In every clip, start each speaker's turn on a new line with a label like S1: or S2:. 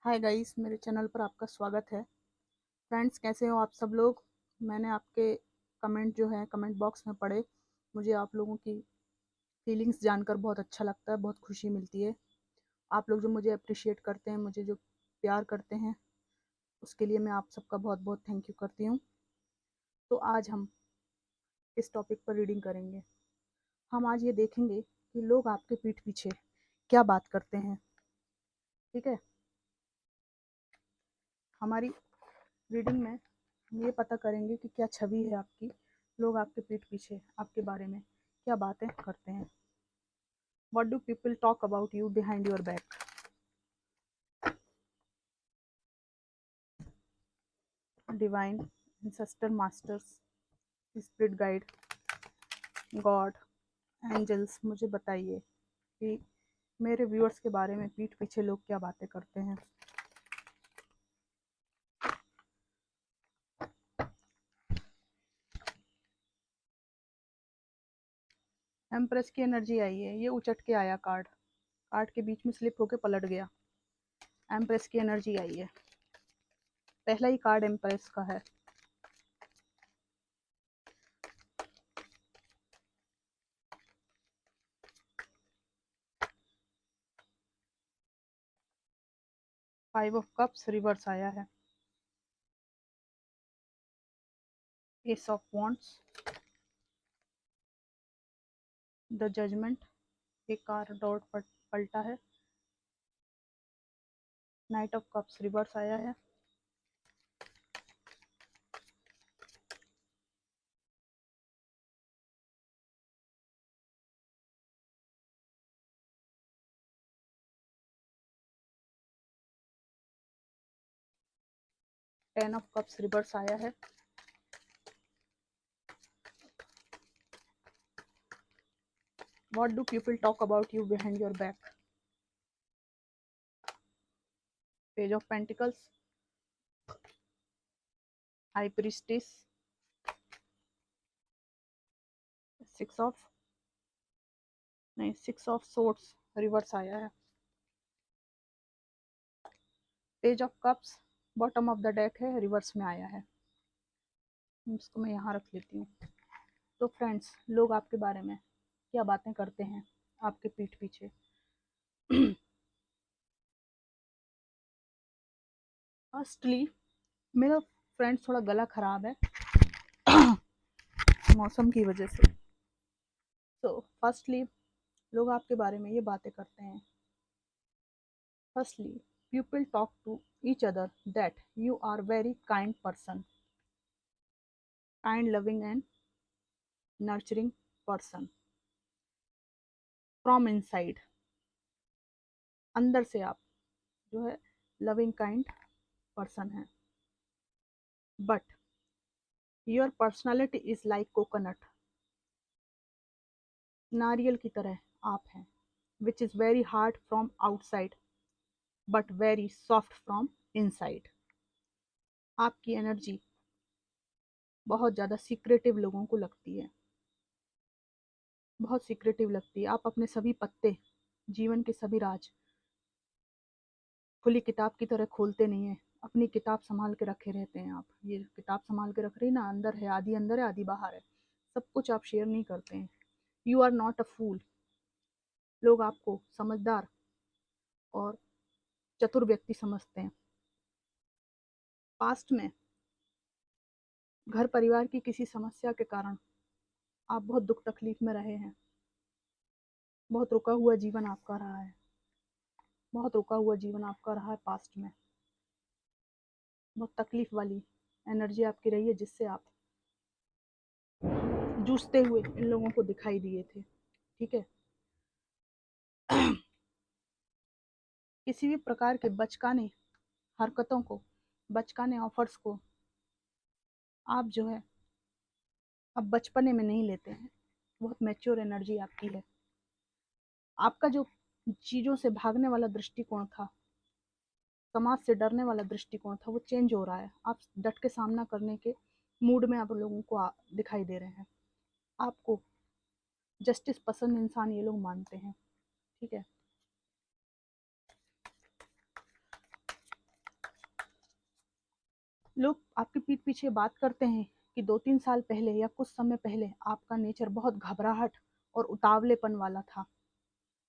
S1: Hi guys, मेरे channel पर आपका स्वागत है। फ्रेंड्स, कैसे हो आप सब लोग। मैंने आपके कमेंट जो है कमेंट बॉक्स में पढ़े। मुझे आप लोगों की फीलिंग्स जानकर बहुत अच्छा लगता है, बहुत खुशी मिलती है। आप लोग जो मुझे अप्रिशिएट करते हैं, मुझे जो प्यार करते हैं, उसके लिए मैं आप सबका बहुत बहुत थैंक यू करती हूँ। तो आज हम इस टॉपिक पर रीडिंग करेंगे। हम आज ये देखेंगे कि लोग आपके पीठ पीछे क्या बात करते हैं। ठीक है, हमारी रीडिंग में हम ये पता करेंगे कि क्या छवि है आपकी, लोग आपके पीठ पीछे आपके बारे में क्या बातें करते हैं। What do people talk about you behind your back. Divine, ancestor, masters, spirit guide, god, angels, मुझे बताइए कि मेरे व्यूअर्स के बारे में पीठ पीछे लोग क्या बातें करते हैं। एम्प्रेस की एनर्जी आई है, ये उचट के आया कार्ड, कार्ड के बीच में स्लिप होके पलट गया। एम्प्रेस की एनर्जी आई है, पहला ही कार्ड एम्प्रेस का है। फाइव ऑफ कप्स रिवर्स आया है। Ace of wands, the judgement, एक कार्ड डॉट पर पलटा है। नाइट ऑफ कप्स रिवर्स आया है। टेन ऑफ कप्स रिवर्स आया है। What do people talk about you behind your back. Page of pentacles, high priestess, six of swords reverse आया है। Page of cups bottom of the deck है, reverse में आया है। इसको मैं यहाँ रख लेती हूँ। तो फ्रेंड्स, लोग आपके बारे में क्या बातें करते हैं आपके पीठ पीछे। फर्स्टली, मेरा फ्रेंड्स थोड़ा गला खराब है मौसम की वजह से। तो फर्स्टली, लोग आपके बारे में ये बातें करते हैं। Firstly, people talk to each other that you are very kind person, kind, loving and nurturing person from inside। अंदर से आप जो है लविंग काइंड पर्सन है। But your personality is like coconut, नारियल की तरह आप हैं। Which is very hard from outside but very soft from inside. आपकी एनर्जी बहुत ज़्यादा सीक्रेटिव लोगों को लगती है, बहुत सीक्रेटिव लगती है। आप अपने सभी पत्ते, जीवन के सभी राज खुली किताब की तरह खोलते नहीं है। अपनी किताब संभाल के रखे रहते हैं। आप ये किताब संभाल के रख रही ना, अंदर है आधी बाहर है, सब कुछ आप शेयर नहीं करते हैं। यू आर नॉट अ फूल। लोग आपको समझदार और चतुर व्यक्ति समझते हैं। पास्ट में घर परिवार की किसी समस्या के कारण आप बहुत दुख तकलीफ में रहे हैं। बहुत रुका हुआ जीवन आपका रहा है, बहुत रुका हुआ जीवन आपका रहा है पास्ट में। बहुत तकलीफ वाली एनर्जी आपकी रही है, जिससे आप जूझते हुए इन लोगों को दिखाई दिए थे। ठीक है, किसी भी प्रकार के बचकाने हरकतों को, बचकाने ऑफर्स को आप जो है अब बचपने में नहीं लेते हैं। बहुत मैच्योर एनर्जी आपकी है। आपका जो चीज़ों से भागने वाला दृष्टिकोण था, समाज से डरने वाला दृष्टिकोण था, वो चेंज हो रहा है। आप डट के सामना करने के मूड में आप लोगों को दिखाई दे रहे हैं। आपको जस्टिस पसंद इंसान ये लोग मानते हैं। ठीक है, लोग आपके पीठ पीछे बात करते हैं कि 2-3 साल पहले या कुछ समय पहले आपका नेचर बहुत घबराहट और उतावलेपन वाला था।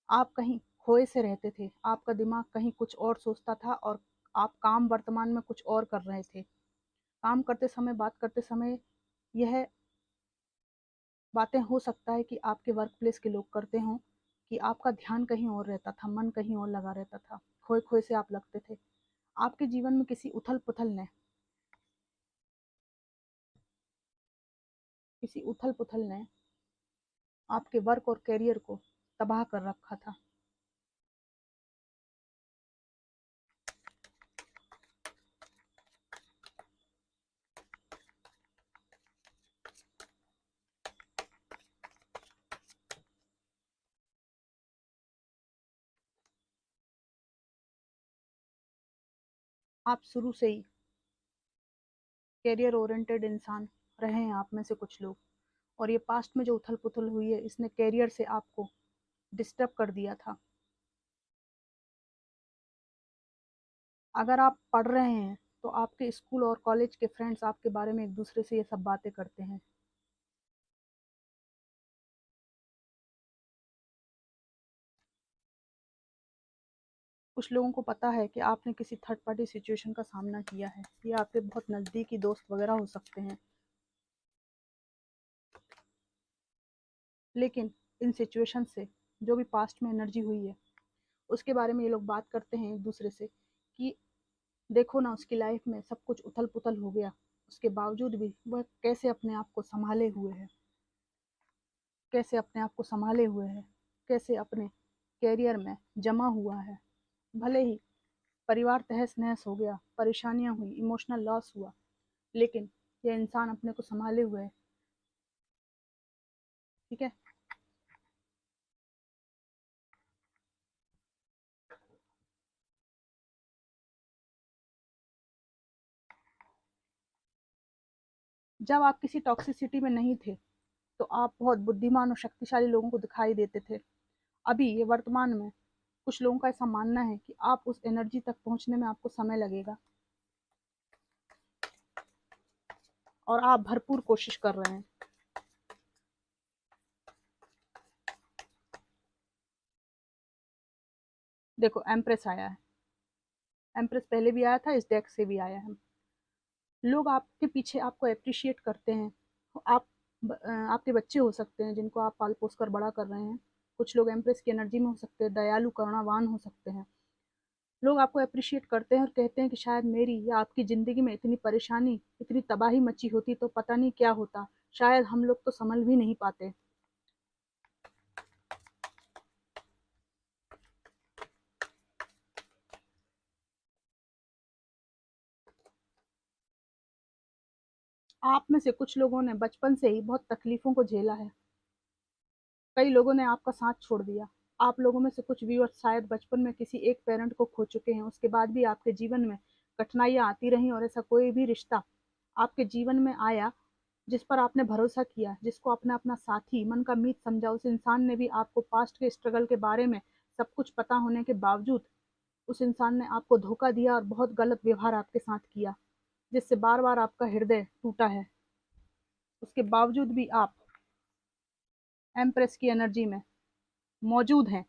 S1: आप कहीं खोए से रहते थे, आपका दिमाग कहीं कुछ और सोचता था और आप काम वर्तमान में कुछ और कर रहे थे। काम करते समय, बात करते समय यह बातें हो सकता है कि आपके वर्क प्लेस के लोग करते हों कि आपका ध्यान कहीं और रहता था, मन कहीं और लगा रहता था, खोए-खोए से आप लगते थे। आपके जीवन में किसी उथल-पुथल ने आपके वर्क और करियर को तबाह कर रखा था। आप शुरू से ही करियर ओरिएंटेड इंसान रहे हैं आप में से कुछ लोग, और ये पास्ट में जो उथल-पुथल हुई है इसने करियर से आपको डिस्टर्ब कर दिया था। अगर आप पढ़ रहे हैं तो आपके स्कूल और कॉलेज के फ्रेंड्स आपके बारे में एक-दूसरे से ये सब बातें करते हैं। कुछ लोगों को पता है कि आपने किसी थर्ड पार्टी सिचुएशन का सामना किया है। ये आपके बहुत नज़दीकी दोस्त वगैरह हो सकते हैं। लेकिन इन सिचुएशन से जो भी पास्ट में एनर्जी हुई है, उसके बारे में ये लोग बात करते हैं एक-दूसरे से कि देखो ना उसकी लाइफ में सब कुछ उथल-पुथल हो गया, उसके बावजूद भी वह कैसे अपने आप को सँभाले हुए है, कैसे अपने आप को सँभाले हुए है, कैसे अपने करियर में जमा हुआ है। भले ही परिवार तहस-नहस हो गया, परेशानियाँ हुई, इमोशनल लॉस हुआ, लेकिन ये इंसान अपने को सँभाले हुए है, ठीक है? जब आप किसी टॉक्सिसिटी में नहीं थे, तो आप बहुत बुद्धिमान और शक्तिशाली लोगों को दिखाई देते थे। अभी ये वर्तमान में कुछ लोगों का ऐसा मानना है कि आप उस एनर्जी तक पहुँचने में आपको समय लगेगा और आप भरपूर कोशिश कर रहे हैं। देखो एम्प्रेस आया है, एम्प्रेस पहले भी आया था, इस डेक से भी आया है। लोग आपके पीछे आपको एप्रिशिएट करते हैं। आप आपके बच्चे हो सकते हैं जिनको आप पाल-पोस कर बड़ा कर रहे हैं। कुछ लोग एम्प्रेस की एनर्जी में हो सकते हैं, दयालु, करुणावान हो सकते हैं। लोग आपको एप्रिशिएट करते हैं और कहते हैं कि शायद मेरी या आपकी ज़िंदगी में इतनी परेशानी, इतनी तबाही मची होती तो पता नहीं क्या होता। शायद हम लोग तो संभल भी नहीं पाते। आप में से कुछ लोगों ने बचपन से ही बहुत तकलीफ़ों को झेला है। कई लोगों ने आपका साथ छोड़ दिया। आप लोगों में से कुछ व्यूअर्स शायद बचपन में किसी एक पेरेंट को खो चुके हैं, उसके बाद भी आपके जीवन में कठिनाइयाँ आती रहीं और ऐसा कोई भी रिश्ता आपके जीवन में आया, जिस पर आपने भरोसा किया, जिसको आपने अपना साथी, मन का मीत समझा, उस इंसान ने भी आपको पास्ट के स्ट्रगल के बारे में सब कुछ पता होने के बावजूद, उस इंसान ने आपको धोखा दिया और बहुत गलत व्यवहार आपके साथ किया, जिससे बार-बार आपका हृदय टूटा है। उसके बावजूद भी आप एम्प्रेस की एनर्जी में मौजूद हैं,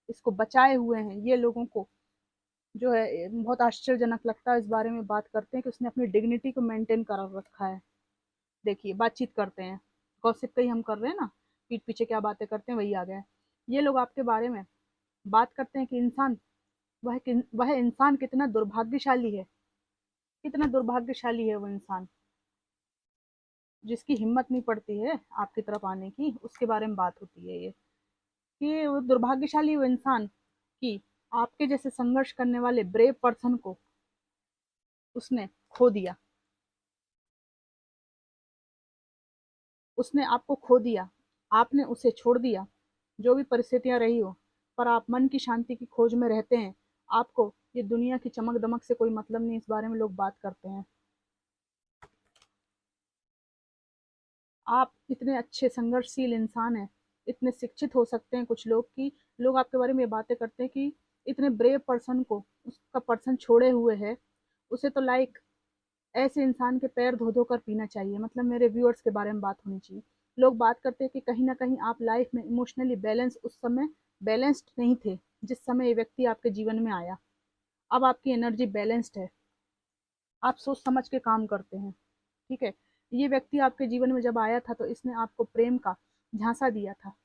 S1: इसको बचाए हुए हैं। ये लोगों को जो है बहुत आश्चर्यजनक लगता है, इस बारे में बात करते हैं कि उसने अपनी डिग्निटी को मेंटेन कर रखा है। देखिए बातचीत करते हैं, गॉसिप का ही हम कर रहे हैं ना, पीठ पीछे क्या बातें करते हैं वही आ गया है। ये लोग आपके बारे में बात करते हैं कि वह इंसान कितना दुर्भाग्यशाली है, कितना दुर्भाग्यशाली है वो इंसान, जिसकी हिम्मत नहीं पड़ती है आपकी तरफ आने की। उसके बारे में बात होती है ये कि वो दुर्भाग्यशाली वो इंसान कि आपके जैसे संघर्ष करने वाले ब्रेव पर्सन को उसने खो दिया, उसने आपको खो दिया, आपने उसे छोड़ दिया। जो भी परिस्थितियां रही हो, पर आप मन की शांति की खोज में रहते हैं। आपको ये दुनिया की चमक दमक से कोई मतलब नहीं, इस बारे में लोग बात करते हैं। आप इतने अच्छे संघर्षशील इंसान हैं, इतने शिक्षित हो सकते हैं कुछ लोग कि लोग आपके बारे में ये बातें करते हैं कि इतने ब्रेव पर्सन को उसका पर्सन छोड़े हुए है, उसे तो लाइक ऐसे इंसान के पैर धो धो कर पीना चाहिए। मतलब मेरे व्यूअर्स के बारे में बात होनी चाहिए। लोग बात करते हैं कि कहीं ना कहीं आप लाइफ में इमोशनली बैलेंस उस समय बैलेंस्ड नहीं थे जिस समय ये व्यक्ति आपके जीवन में आया। अब आपकी एनर्जी बैलेंस्ड है, आप सोच समझ के काम करते हैं। ठीक है, ये व्यक्ति आपके जीवन में जब आया था तो इसने आपको प्रेम का झांसा दिया था।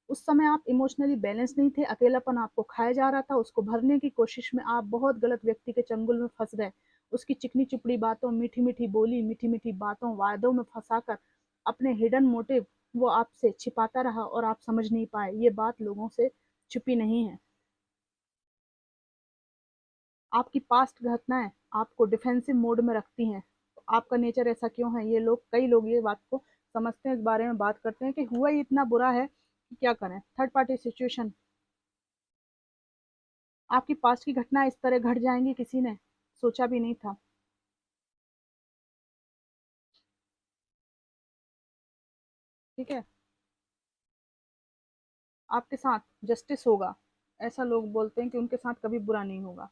S1: उस समय आप इमोशनली बैलेंस नहीं थे, अकेलापन आपको खाया जा रहा था, उसको भरने की कोशिश में आप बहुत गलत व्यक्ति के चंगुल में फंस गए। उसकी चिकनी चुपड़ी बातों, मीठी मीठी बोली, मीठी मीठी बातों, वादों में फंसाकर अपने हिडन मोटिव वो आपसे छिपाता रहा और आप समझ नहीं पाए। ये बात लोगों से छुपी नहीं है। आपकी पास्ट घटनाएं आपको डिफेंसिव मोड में रखती हैं। तो आपका नेचर ऐसा क्यों है? ये लोग, कई लोग ये बात को समझते हैं, इस बारे में बात करते हैं कि हुआ ही इतना बुरा है कि क्या करें। थर्ड पार्टी सिचुएशन, आपकी पास्ट की घटना इस तरह घट जाएंगी किसी ने सोचा भी नहीं था। ठीक है, आपके साथ जस्टिस होगा, ऐसा लोग बोलते हैं कि उनके साथ कभी बुरा नहीं होगा।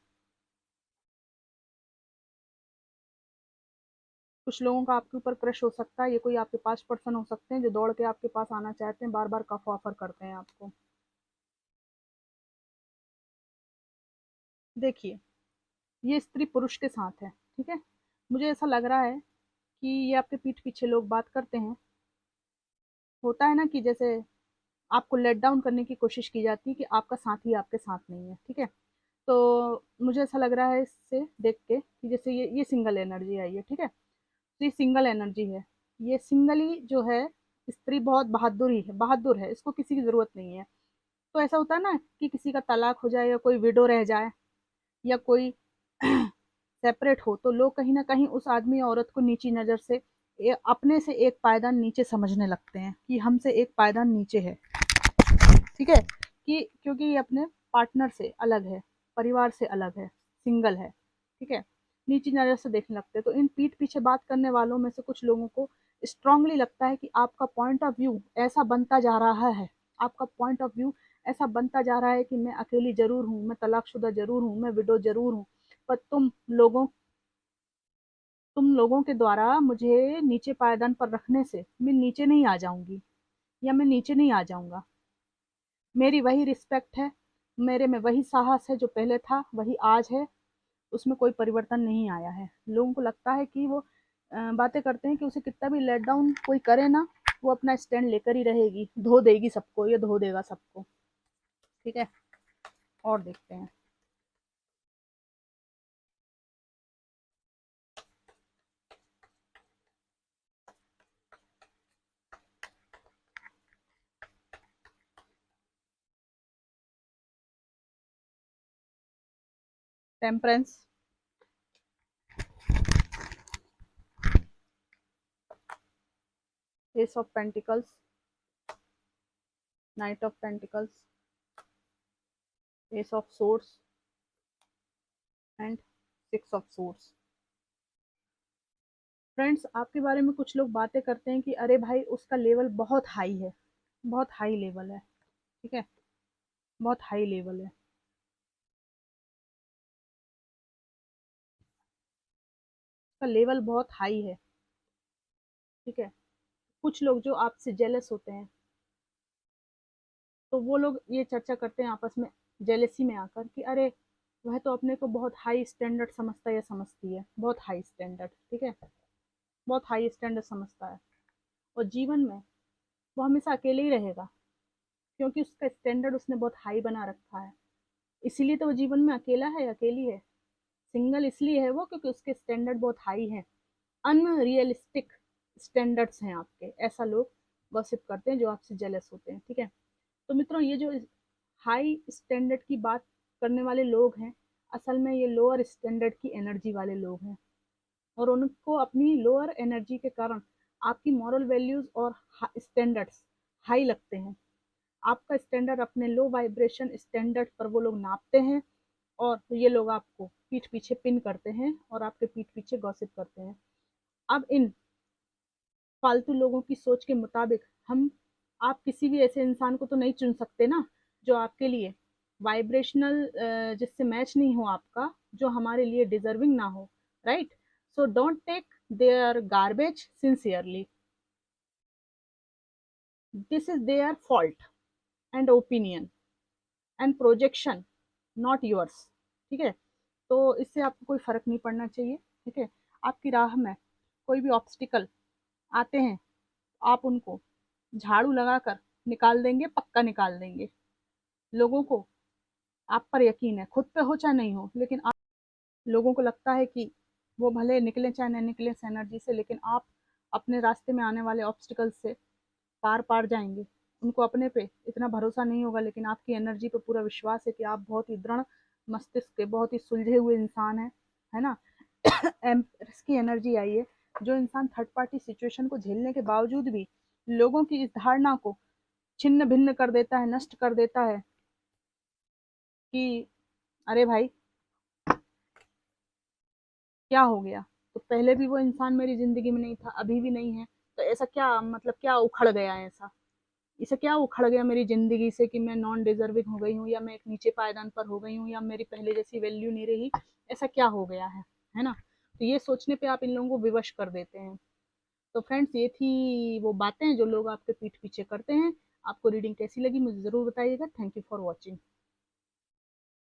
S1: कुछ लोगों का आपके ऊपर क्रश हो सकता है, ये कोई आपके पास पर्सन हो सकते हैं जो दौड़ के आपके पास आना चाहते हैं, बार बार कफ ऑफर करते हैं आपको। देखिए, ये स्त्री पुरुष के साथ है। ठीक है, मुझे ऐसा लग रहा है कि ये आपके पीठ पीछे लोग बात करते हैं। होता है ना कि जैसे आपको लेट डाउन करने की कोशिश की जाती है कि आपका साथी आपके साथ नहीं है। ठीक है, तो मुझे ऐसा लग रहा है इससे देख के कि जैसे ये सिंगल एनर्जी आई है। ठीक है, तो ये सिंगल एनर्जी है। ये सिंगली जो है, स्त्री बहुत बहादुर ही है, बहादुर है, इसको किसी की जरूरत नहीं है। तो ऐसा होता है ना कि किसी का तलाक हो जाए या कोई विडो रह जाए या कोई सेपरेट हो, तो लोग कहीं ना कहीं उस आदमी या औरत को नीची नज़र से अपने से एक पायदान नीचे समझने लगते हैं कि हमसे एक पायदान नीचे है। ठीक है, कि क्योंकि ये अपने पार्टनर से अलग है, परिवार से अलग है, सिंगल है। ठीक है, नीची नज़र से देखने लगते हैं। तो इन पीठ पीछे बात करने वालों में से कुछ लोगों को स्ट्रांगली लगता है कि आपका पॉइंट ऑफ व्यू ऐसा बनता जा रहा है, आपका पॉइंट ऑफ व्यू ऐसा बनता जा रहा है कि मैं अकेली जरूर हूँ, मैं तलाकशुदा जरूर हूँ, मैं विडो जरूर हूँ, पर तुम लोगों के द्वारा मुझे नीचे पायदान पर रखने से मैं नीचे नहीं आ जाऊंगी या मैं नीचे नहीं आ जाऊंगा। मेरी वही रिस्पेक्ट है, मेरे में वही साहस है जो पहले था, वही आज है, उसमें कोई परिवर्तन नहीं आया है। लोगों को लगता है कि वो बातें करते हैं कि उसे कितना भी लेट डाउन कोई करे ना, वो अपना स्टैंड लेकर ही रहेगी, धो देगी सबको, ये धो देगा सबको। ठीक है, और देखते हैं। Temperance, S of pentacles, night of pentacles, S of source and six of source. Friends, आपके बारे में कुछ लोग बातें करते हैं कि अरे भाई उसका लेवल बहुत हाई है, बहुत हाई लेवल है। ठीक है, बहुत हाई लेवल है, उसका लेवल बहुत हाई है। ठीक है, कुछ लोग जो आपसे जेलस होते हैं, तो वो लोग ये चर्चा करते हैं आपस में जेलेसी में आकर कि अरे वह तो अपने को बहुत हाई स्टैंडर्ड समझता है या समझती है, बहुत हाई स्टैंडर्ड। ठीक है, बहुत हाई स्टैंडर्ड समझता है, और जीवन में वो हमेशा अकेले ही रहेगा क्योंकि उसका स्टैंडर्ड उसने बहुत हाई बना रखा है। इसीलिए तो वो जीवन में अकेला है, अकेली है, सिंगल इसलिए है वो क्योंकि उसके स्टैंडर्ड बहुत हाई हैं, अनरियलिस्टिक स्टैंडर्ड्स हैं आपके। ऐसा लोग गॉसिप करते हैं जो आपसे जेलस होते हैं। ठीक है, तो मित्रों, ये जो हाई स्टैंडर्ड की बात करने वाले लोग हैं, असल में ये लोअर स्टैंडर्ड की एनर्जी वाले लोग हैं, और उनको अपनी लोअर एनर्जी के कारण आपकी मॉरल वैल्यूज और स्टैंडर्ड्स हाई लगते हैं। आपका स्टैंडर्ड अपने लो वाइब्रेशन स्टैंडर्ड पर वो लोग नापते हैं, और ये लोग आपको पीठ पीछे पिन करते हैं और आपके पीठ पीछे गॉसिप करते हैं। अब इन फालतू लोगों की सोच के मुताबिक हम आप किसी भी ऐसे इंसान को तो नहीं चुन सकते ना जो आपके लिए वाइब्रेशनल जिससे मैच नहीं हो आपका, जो हमारे लिए डिजर्विंग ना हो। Right, So don't take their garbage sincerely. This is their fault and opinion and projection, not yours. ठीक है, तो इससे आपको कोई फर्क नहीं पड़ना चाहिए। ठीक है, आपकी राह में कोई भी ऑब्स्टिकल आते हैं, आप उनको झाड़ू लगाकर निकाल देंगे, पक्का निकाल देंगे। लोगों को आप पर यकीन है, खुद पे हो चाहे नहीं हो, लेकिन आप लोगों को लगता है कि वो भले निकले चाहे नहीं निकले इस एनर्जी से, लेकिन आप अपने रास्ते में आने वाले ऑब्स्टिकल से पार पार जाएंगे। उनको अपने पे इतना भरोसा नहीं होगा, लेकिन आपकी एनर्जी पे पूरा विश्वास है कि आप बहुत ही दृढ़ मस्तिष्क के, बहुत ही सुलझे हुए इंसान हैं, है ना। एम्प्रेस की एनर्जी आई है, जो इंसान थर्ड पार्टी सिचुएशन को झेलने के बावजूद भी लोगों की इस धारणा को छिन्न भिन्न कर देता है, नष्ट कर देता है कि अरे भाई क्या हो गया, तो पहले भी वो इंसान मेरी जिंदगी में नहीं था, अभी भी नहीं है, तो ऐसा क्या मतलब क्या उखड़ गया है, ऐसा इसे क्या उखड़ गया मेरी ज़िंदगी से कि मैं नॉन डिज़र्विंग हो गई हूँ, या मैं एक नीचे पायदान पर हो गई हूँ, या मेरी पहले जैसी वैल्यू नहीं रही, ऐसा क्या हो गया है ना। तो ये सोचने पे आप इन लोगों को विवश कर देते हैं। तो फ्रेंड्स, ये थी वो बातें जो लोग आपके पीठ पीछे करते हैं। आपको रीडिंग कैसी लगी मुझे ज़रूर बताइएगा। Thank you for watching.